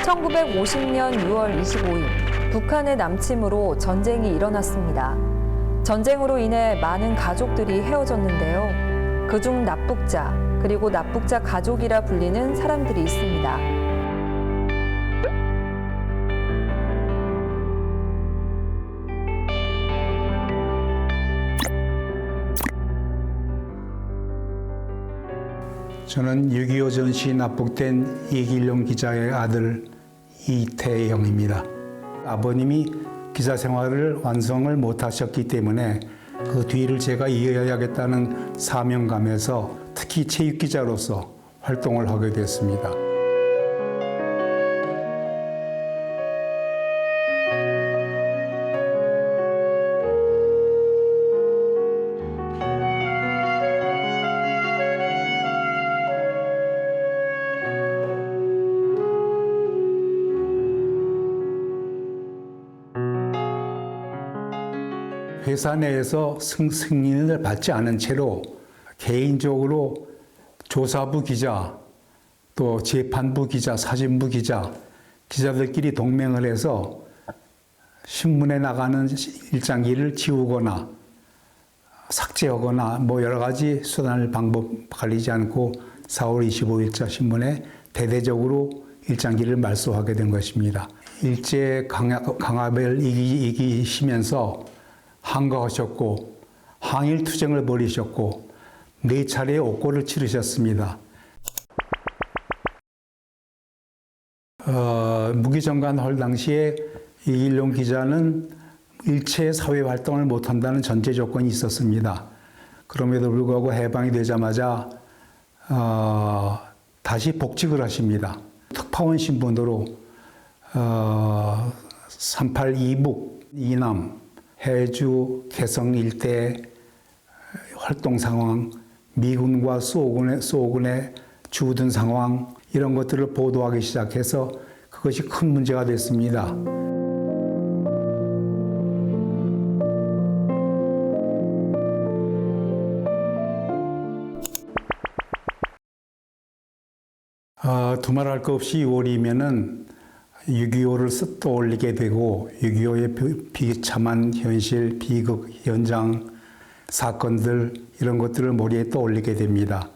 1950년 6월 25일, 북한의 남침으로 전쟁이 일어났습니다. 전쟁으로 인해 많은 가족들이 헤어졌는데요. 그중 납북자, 그리고 납북자 가족이라 불리는 사람들이 있습니다. 저는 6.25 전시 납북된 이길용 기자의 아들 이태영입니다. 아버님이 기자 생활을 완성을 못하셨기 때문에 그 뒤를 제가 이어야겠다는 사명감에서 특히 체육기자로서 활동을 하게 됐습니다. 회사 내에서 승인을 받지 않은 채로 개인적으로 조사부 기자, 또 재판부 기자, 사진부 기자, 기자들끼리 동맹을 해서 신문에 나가는 일장기를 지우거나 삭제하거나 여러 가지 수단을 방법 가리지 않고 4월 25일자 신문에 대대적으로 일장기를 말소하게 된 것입니다. 일제 강압을 이기시면서 항거하셨고 항일 투쟁을 벌이셨고 4차례의 옥고를 치르셨습니다. 무기정관 할 당시에 이길용 기자는 일체 사회 활동을 못한다는 전제 조건이 있었습니다. 그럼에도 불구하고 해방이 되자마자 다시 복직을 하십니다. 특파원 신분으로 38 이북, 이남, 해주, 개성 일대 활동 상황, 미군과 수호군의 주둔 상황 이런 것들을 보도하기 시작해서 그것이 큰 문제가 됐습니다. 두말할 것 없이 6월이면은 6.25를 떠올리게 되고 6.25의 비참한 현실, 비극, 현장, 사건들 이런 것들을 머리에 떠올리게 됩니다.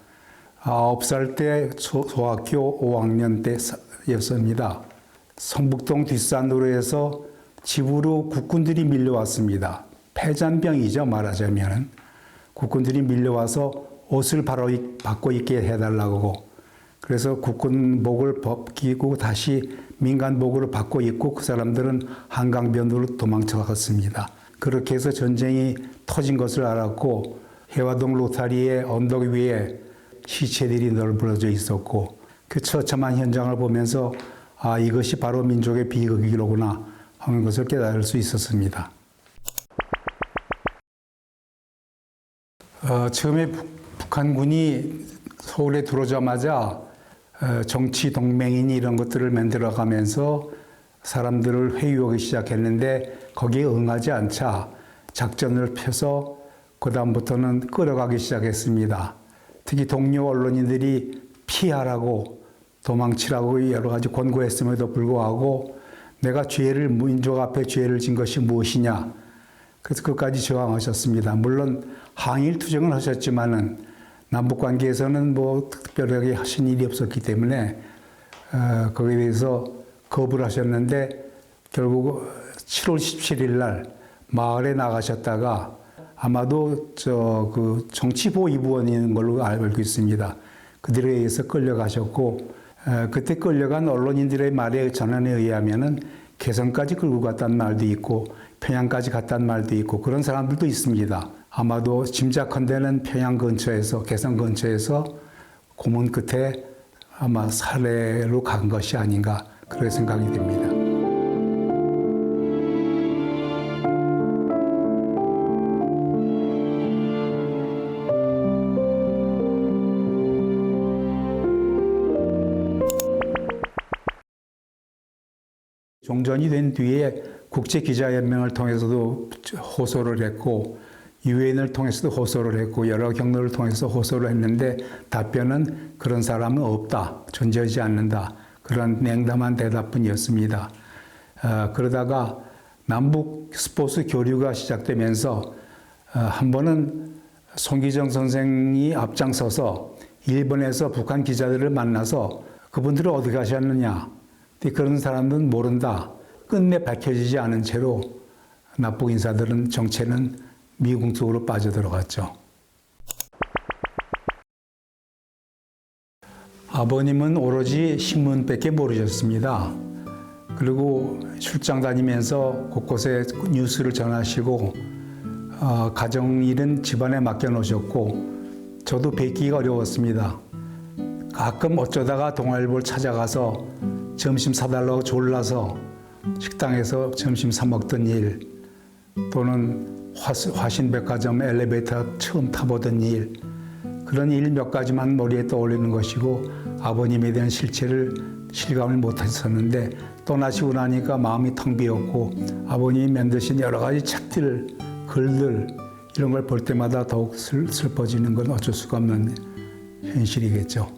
9살 때 소학교 5학년 때였습니다. 성북동 뒷산으로 해서 집으로 국군들이 밀려왔습니다. 패잔병이죠, 말하자면. 국군들이 밀려와서 옷을 바꿔 입게 해달라고. 그래서 국군복을 벗기고 다시 민간복으로 바꿔 입고 그 사람들은 한강변으로 도망쳐갔습니다. 그렇게 해서 전쟁이 터진 것을 알았고 해화동 로타리의 언덕 위에 시체들이 널브러져 있었고 그 처참한 현장을 보면서 이것이 바로 민족의 비극이로구나 하는 것을 깨달을 수 있었습니다. 처음에 북한군이 서울에 들어오자마자 정치 동맹인 이런 것들을 만들어가면서 사람들을 회유하기 시작했는데 거기에 응하지 않자 작전을 펴서 그다음부터는 끌어가기 시작했습니다. 특히 동료 언론인들이 피하라고 도망치라고 여러 가지 권고했음에도 불구하고 내가 민족 앞에 죄를 진 것이 무엇이냐. 그래서 끝까지 저항하셨습니다. 물론 항일 투쟁을 하셨지만은 남북관계에서는 특별하게 하신 일이 없었기 때문에 거기에 대해서 거부를 하셨는데 결국 7월 17일 날 마을에 나가셨다가 아마도 정치보호 이부원인 걸로 알고 있습니다. 그들에 의해서 끌려가셨고 그때 끌려간 언론인들의 말의 전환에 의하면은 개성까지 끌고 갔다는 말도 있고 평양까지 갔다는 말도 있고 그런 사람들도 있습니다. 아마도 짐작컨대는 평양 근처에서 개성 근처에서 고문 끝에 아마 살해로 간 것이 아닌가 그런 생각이 듭니다. 종전이 된 뒤에 국제기자연맹을 통해서도 호소를 했고 유엔을 통해서도 호소를 했고 여러 경로를 통해서 호소를 했는데 답변은 그런 사람은 없다. 존재하지 않는다. 그런 냉담한 대답뿐이었습니다. 그러다가 남북 스포츠 교류가 시작되면서 한 번은 송기정 선생이 앞장서서 일본에서 북한 기자들을 만나서 그분들은 어디 가셨느냐? 근데 그런 사람들은 모른다. 끝내 밝혀지지 않은 채로 남북 인사들은 정체는 미국 쪽으로 빠져들어갔죠. 아버님은 오로지 신문밖에 모르셨습니다. 그리고 출장 다니면서 곳곳에 뉴스를 전하시고 가정일은 집안에 맡겨놓으셨고 저도 뵙기가 어려웠습니다. 가끔 어쩌다가 동아일보를 찾아가서 점심 사달라고 졸라서 식당에서 점심 사 먹던 일, 또는 화신백화점 엘리베이터 처음 타보던 일, 그런 일 몇 가지만 머리에 떠올리는 것이고 아버님에 대한 실감을 못했었는데 떠나시고 나니까 마음이 텅 비었고 아버님이 만드신 여러 가지 책들, 글들 이런 걸 볼 때마다 더욱 슬퍼지는 건 어쩔 수가 없는 현실이겠죠.